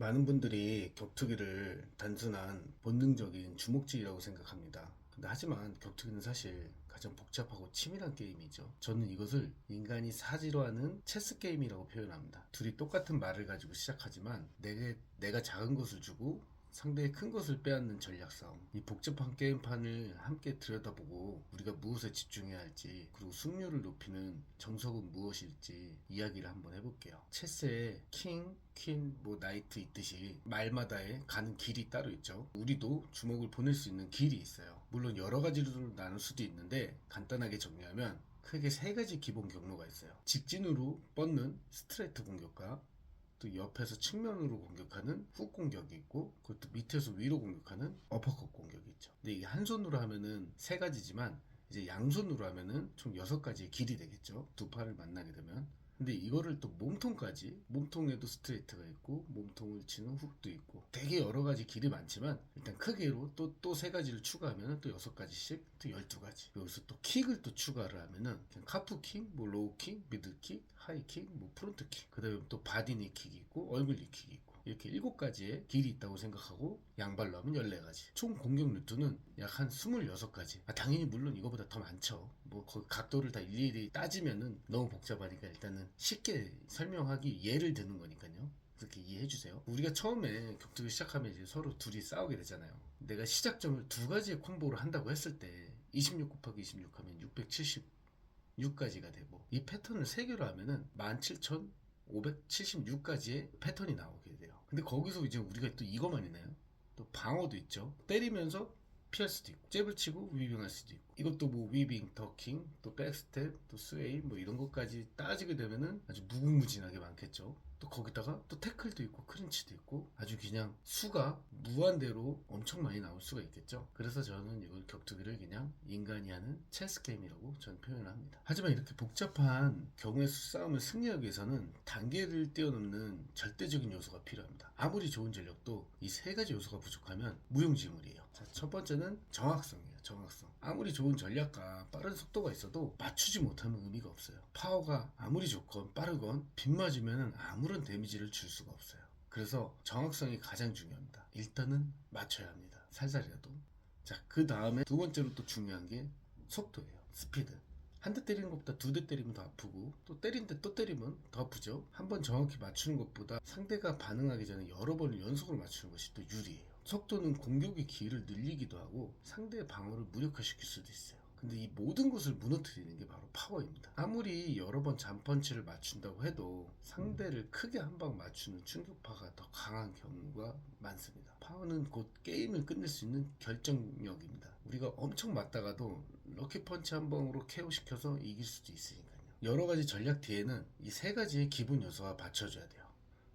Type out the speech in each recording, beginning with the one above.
많은 분들이 격투기를 단순한 본능적인 주먹질이라고 생각합니다. 근데 하지만 격투기는 사실 가장 복잡하고 치밀한 게임이죠. 저는 이것을 인간이 사지로 하는 체스 게임이라고 표현합니다. 둘이 똑같은 말을 가지고 시작하지만 내가 작은 것을 주고 상대의 큰 것을 빼앗는 전략 싸움. 이 복잡한 게임판을 함께 들여다보고 우리가 무엇에 집중해야 할지, 그리고 승률을 높이는 정석은 무엇일지 이야기를 한번 해볼게요. 체스에 킹, 퀸, 나이트 있듯이 말마다의 가는 길이 따로 있죠. 우리도 주먹을 보낼 수 있는 길이 있어요. 물론 여러 가지로 나눌 수도 있는데 간단하게 정리하면 크게 세 가지 기본 경로가 있어요. 직진으로 뻗는 스트레이트 공격과 또 옆에서 측면으로 공격하는 훅 공격이 있고, 그것도 밑에서 위로 공격하는 어퍼컷 공격이 있죠. 근데 이게 한 손으로 하면은 세 가지지만 이제 양손으로 하면은 총 6가지의 길이 되겠죠. 두 팔을 만나게 되면. 근데 이거를 또 몸통까지, 몸통에도 스트레이트가 있고 몸통을 치는 훅도 있고 되게 여러 가지 길이 많지만, 일단 크게로 또 세 가지를 추가하면 또 6가지씩, 또 12가지. 여기서 또 킥을 또 추가를 하면은 그냥 카프킥, 로우킥, 미들킥, 하이킥, 프론트킥, 그 다음에 또 바디니킥이 있고 얼굴 니킥이 있고, 이렇게 7가지의 길이 있다고 생각하고 양발로 하면 14가지. 총 공격 루트는 약 한 26가지. 당연히 물론 이거보다 더 많죠. 그 각도를 다 일일이 따지면은 너무 복잡하니까 일단은 쉽게 설명하기 예를 드는 거니까요. 그렇게 이해해 주세요. 우리가 처음에 격투기 시작하면 이제 서로 둘이 싸우게 되잖아요. 내가 시작점을 2가지의 콤보를 한다고 했을 때 26 곱하기 26 하면 676가지가 되고, 이 패턴을 3개로 하면은 17,576가지의 패턴이 나오게 돼요. 근데 거기서 이제 우리가 또 이거만 있나요? 또 방어도 있죠. 때리면서 피할 수도 있고, 잽을 치고 위빙할 수도 있고, 이것도 위빙, 더킹, 또 백스텝, 또 스웨이, 이런 것까지 따지게 되면은 아주 무궁무진하게 많겠죠. 또 거기다가 또 태클도 있고 크린치도 있고, 아주 그냥 수가 무한대로 엄청 많이 나올 수가 있겠죠. 그래서 저는 이걸 격투기를 그냥 인간이 하는 체스 게임이라고 저는 표현을 합니다. 하지만 이렇게 복잡한 경우의 싸움을 승리하기 위해서는 단계를 뛰어넘는 절대적인 요소가 필요합니다. 아무리 좋은 전력도 이 3가지 요소가 부족하면 무용지물이에요. 자, 첫 번째는 정확성이에요. 정확성. 아무리 좋은 전략과 빠른 속도가 있어도 맞추지 못하면 의미가 없어요. 파워가 아무리 좋건 빠르건 빗맞으면 아무런 데미지를 줄 수가 없어요. 그래서 정확성이 가장 중요합니다. 일단은 맞춰야 합니다. 살살이라도. 자, 그 다음에 두 번째로 또 중요한 게 속도예요. 스피드. 한 대 때리는 것보다 2대 때리면 더 아프고, 또 때린 데 또 때리면 더 아프죠. 한 번 정확히 맞추는 것보다 상대가 반응하기 전에 여러 번을 연속으로 맞추는 것이 또 유리해요. 속도는 공격의 기회를 늘리기도 하고 상대의 방어를 무력화시킬 수도 있어요. 근데 이 모든 것을 무너뜨리는 게 바로 파워입니다. 아무리 여러 번 잔펀치를 맞춘다고 해도 상대를 크게 한 방 맞추는 충격파가 더 강한 경우가 많습니다. 파워는 곧 게임을 끝낼 수 있는 결정력입니다. 우리가 엄청 맞다가도 럭키펀치 한 방으로 KO시켜서 이길 수도 있으니까요. 여러 가지 전략 뒤에는 이 3가지의 기본 요소가 받쳐줘야 돼요.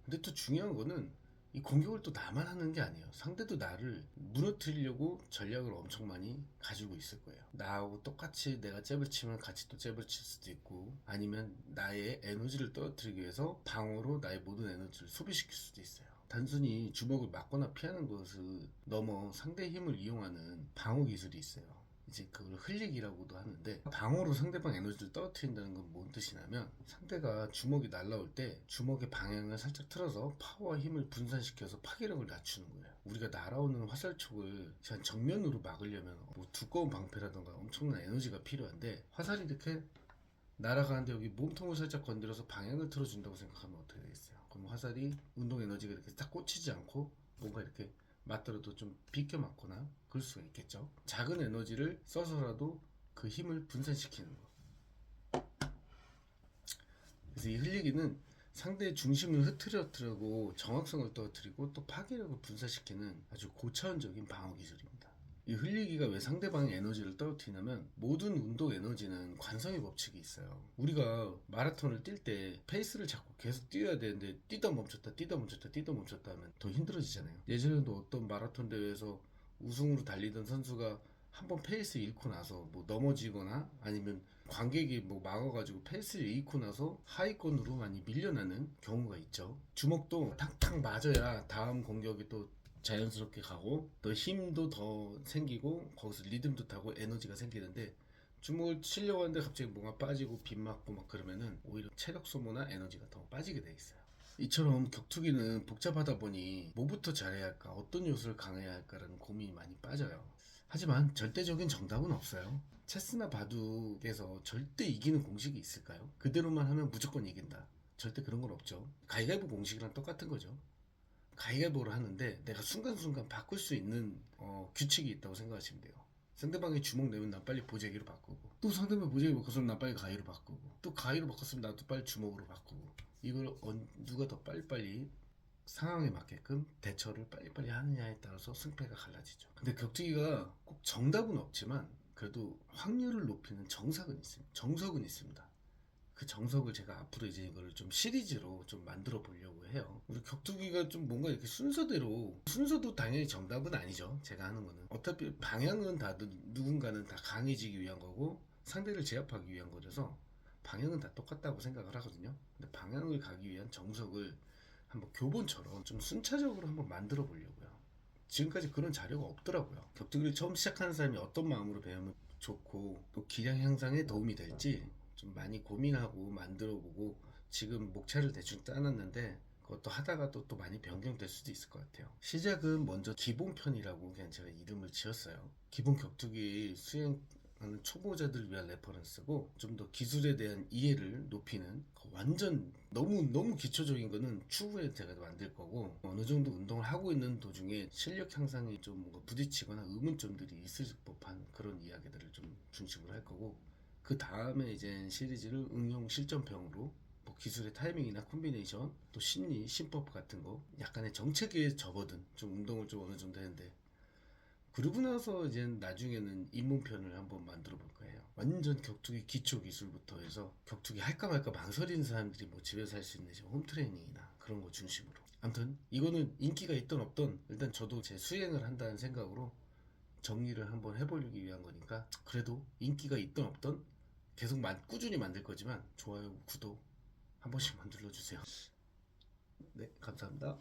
근데 또 중요한 거는 이 공격을 또 나만 하는 게 아니에요. 상대도 나를 무너뜨리려고 전략을 엄청 많이 가지고 있을 거예요. 나하고 똑같이 내가 잽을 치면 같이 또 잽을 칠 수도 있고, 아니면 나의 에너지를 떨어뜨리기 위해서 방어로 나의 모든 에너지를 소비시킬 수도 있어요. 단순히 주먹을 맞거나 피하는 것을 넘어 상대의 힘을 이용하는 방어 기술이 있어요. 이제 그걸 흘리기라고도 하는데, 방어로 상대방 에너지를 떨어뜨린다는 건 뭔 뜻이냐면, 상대가 주먹이 날라올 때 주먹의 방향을 살짝 틀어서 파워와 힘을 분산시켜서 파괴력을 낮추는 거예요. 우리가 날아오는 화살촉을 그냥 정면으로 막으려면 두꺼운 방패라던가 엄청난 에너지가 필요한데, 화살이 이렇게 날아가는데 여기 몸통을 살짝 건드려서 방향을 틀어준다고 생각하면 어떻게 되겠어요? 그럼 화살이 운동 에너지가 이렇게 딱 꽂히지 않고 뭔가 이렇게 맞더라도 좀 비껴 맞거나 그럴 수가 있겠죠. 작은 에너지를 써서라도 그 힘을 분산시키는 거. 그래서 이 흘리기는 상대의 중심을 흐트러뜨리고 정확성을 떨어뜨리고 또 파괴력을 분산시키는 아주 고차원적인 방어 기술입니다. 이 흘리기가 왜 상대방의 에너지를 떨어뜨리냐면, 모든 운동 에너지는 관성의 법칙이 있어요. 우리가 마라톤을 뛸 때 페이스를 잡고 계속 뛰어야 되는데 뛰다 멈췄다 뛰다 멈췄다 뛰다 멈췄다 하면 더 힘들어지잖아요. 예전에도 어떤 마라톤 대회에서 우승으로 달리던 선수가 한번 페이스 잃고 나서 넘어지거나 아니면 관객이 막아가지고 페이스를 잃고 나서 하위권으로 많이 밀려나는 경우가 있죠. 주먹도 탕탕 맞아야 다음 공격이 또 자연스럽게 가고 또 힘도 더 생기고 거기서 리듬도 타고 에너지가 생기는데, 주먹을 치려고 하는데 갑자기 뭔가 빠지고 빗맞고 그러면은 오히려 체력 소모나 에너지가 더 빠지게 돼 있어요. 이처럼 격투기는 복잡하다 보니 뭐부터 잘해야 할까, 어떤 요소를 강해야 할까라는 고민이 많이 빠져요. 하지만 절대적인 정답은 없어요. 체스나 바둑에서 절대 이기는 공식이 있을까요? 그대로만 하면 무조건 이긴다. 절대 그런 건 없죠. 가위바위보 공식이랑 똑같은 거죠. 가위바위보를 하는데 내가 순간순간 바꿀 수 있는 규칙이 있다고 생각하시면 돼요. 상대방이 주먹 내면 난 빨리 보재기로 바꾸고, 또 상대방이 보재기 바꿨으면 난 빨리 가위로 바꾸고, 또 가위로 바꿨으면 나도 빨리 주먹으로 바꾸고, 이걸 누가 더 빨리빨리 상황에 맞게끔 대처를 빨리빨리 하느냐에 따라서 승패가 갈라지죠. 근데 격투기가 꼭 정답은 없지만 그래도 확률을 높이는 정석은 있습니다. 정석은 있습니다. 그 정석을 제가 앞으로 이제 이거를 좀 시리즈로 좀 만들어 보려고 해요. 우리 격투기가 좀 뭔가 이렇게 순서도 당연히 정답은 아니죠. 제가 하는 거는 어차피 방향은 다 누군가는 다 강해지기 위한 거고 상대를 제압하기 위한 거라서 방향은 다 똑같다고 생각을 하거든요. 근데 방향을 가기 위한 정석을 한번 교본처럼 좀 순차적으로 한번 만들어 보려고요. 지금까지 그런 자료가 없더라고요. 격투기를 처음 시작하는 사람이 어떤 마음으로 배우면 좋고 또 기량 향상에 도움이 될지 좀 많이 고민하고 만들어보고, 지금 목차를 대충 짜놨는데 그것도 하다가 또 많이 변경될 수도 있을 것 같아요. 시작은 먼저 기본편이라고 그냥 제가 이름을 지었어요. 기본 격투기 수행하는 초보자들을 위한 레퍼런스고, 좀 더 기술에 대한 이해를 높이는 완전 너무 기초적인 거는 추후에 제가 만들 거고, 어느 정도 운동을 하고 있는 도중에 실력 향상이 좀 뭔가 부딪히거나 의문점들이 있을 법한 그런 이야기들을 좀 중심으로 할 거고, 그 다음에 이제 시리즈를 응용 실전형으로 뭐 기술의 타이밍이나 콤비네이션, 또 심리, 심법 같은 거 약간의 정책에 접어든 좀 운동을 좀 어느 정도 했는데, 그러고 나서 이제 나중에는 입문편을 한번 만들어 볼 거예요. 완전 격투기 기초 기술부터 해서 격투기 할까 말까 망설이는 사람들이 뭐 집에서 할 수 있는 홈트레이닝이나 그런 거 중심으로. 아무튼 이거는 인기가 있던 없던 일단 저도 제 수행을 한다는 생각으로 정리를 한번 해보기 위한 거니까, 그래도 인기가 있던 없던 계속 꾸준히 만들 거지만 좋아요, 구독 한 번씩만 눌러주세요. 네, 감사합니다.